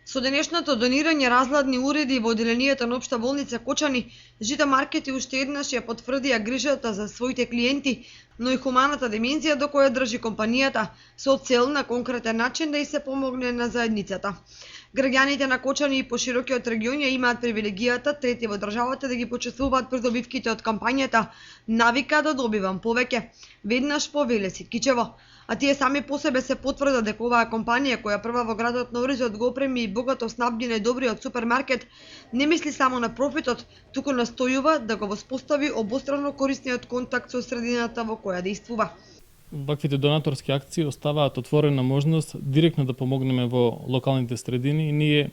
Со денешното донирање разладни уреди во одделението на Општа болница Кочани, Жито маркети уште еднаш ја потврдија грижата за своите клиенти, но и хуманата димензија до која држи компанијата, со цел на конкретен начин да и се помогне на заедницата. Граѓаните на Кочани и поширокиот регион ја имаат привилегијата трети во државата да ги почествуваат придобивките од кампањата "Навика да добивам повеќе", веднаш по Велеси Кичево. А тие сами по себе се потврда дека оваа компанија, која прва во градот на Оризот го опреми и богато снабди најдобриот супермаркет, не мисли само на профитот, туку настојува да го воспостави обострано корисниот контакт со средината во која действува. Ваквите донаторски акции оставаат отворена можност директно да помогнеме во локалните средини и ние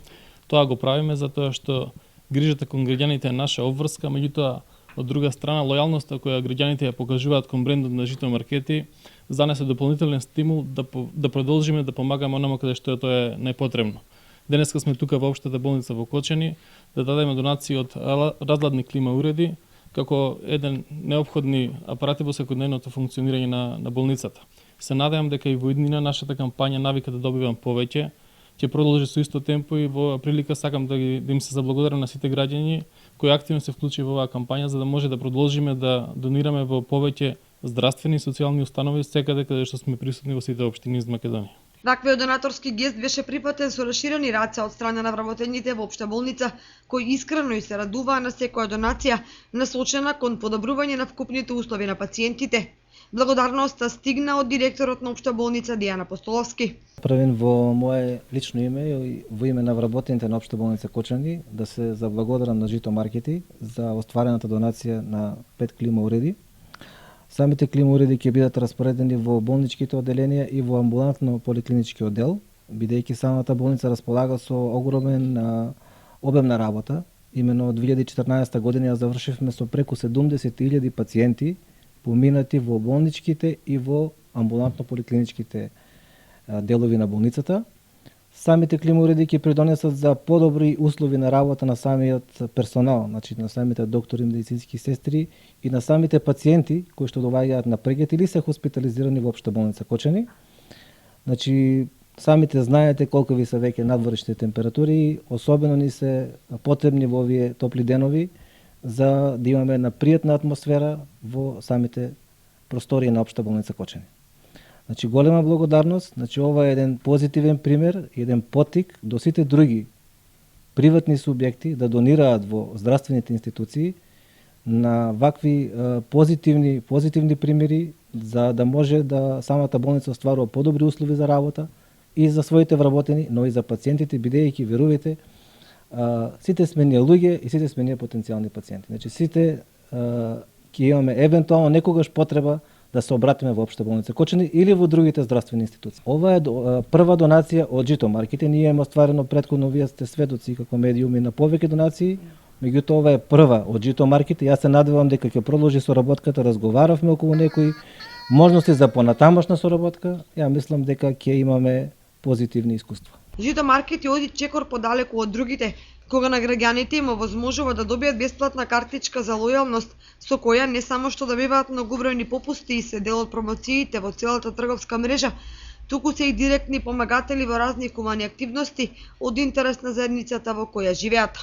тоа го правиме затоа што грижата кон граѓаните е наша обврска, меѓутоа од друга страна лојалноста која граѓаните ја покажуваат кон брендот на Жито маркети за нас е дополнителен стимул да продолжиме да помагаме онамо каде што тоа е најпотребно. Денеска сме тука во Општата болница во Кочани да дадеме донации од разладни клима уреди како еден неопходни апарати во секојдневното функционирање на болницата. Се надевам дека и во иднина нашата кампања "Навика да добивам повеќе" ќе продолжи со исто темпо и во прилика сакам да им се заблагодарам на сите граѓани кои активно се вклучи во оваа кампања за да може да продолжиме да донираме во повеќе здравствени и социјални установи секаде каде што сме присутни во сите општини из Македонија. Ваквиот донаторски гест беше припатен со расширени раце од страна на вработените во Општа болница, кои искрено и се радуваа на секоја донација насочена кон подобрување на вкупните услови на пациентите. Благодарноста стигна од директорот на Општа болница Дијана Постоловски. Правен во мое лично име и во име на вработените на Општа болница Кочани да се заблагодарам на Жито маркети за остварената донација на 5 клима уреди. Самите клима уреди ќе бидат распоредени во болничките одделенија и во амбулантно поликлинички оддел, бидејќи самата болница располага со огромен обем на работа. Имено од 2014 година ја завршивме со преку 70.000 пациенти поминати во болничките и во амбулантно поликлиничките делови на болницата. Самите клима уреди ќе придонесат за подобри услови на работа на самиот персонал, значи на самите доктори, медицински сестри и на самите пациенти кои што доаѓаат на преглед или се хоспитализирани во Општа болница Кочани. Значи самите знаете колку ви се веќе надворешните температури, особено ни се потребни во овие топли денови за да имаме една пријатна атмосфера во самите простории на Општа болница Кочани. Значи голема благодарност, значи ова е еден позитивен пример, еден поттик до сите други приватни субјекти да донираат во здравствените институции на вакви позитивни примери за да може да самата болница остварува подобри услови за работа и за своите вработени, но и за пациентите, бидејќи верувате сите сме ние луѓе и сите сме ние потенцијални пациенти. Значи сите ќе имаме евентуално некогаш потреба да се обратиме во Општа болница Кочани или во другите здравствени институции. Ова е прва донација од Жито маркети. Ние имаме остварено претходно, вие сте сведоци како медиуми на повеќе донации, меѓутоа ова е прва од Жито маркети. Јас се надевам дека ќе продолжи соработката, разговаравме околу некои можности за понатамошна соработка. Ја мислам дека ќе имаме позитивни искуства. Жито маркети оди чекор подалеку од другите, кога на граѓаните им овозможува да добијат бесплатна картичка за лојалност, со која не само што добиваат многобројни попусти и се дел од промоциите во целата трговска мрежа, туку се и директни помагатели во разни хумани активности од интерес на заедницата во која живеат.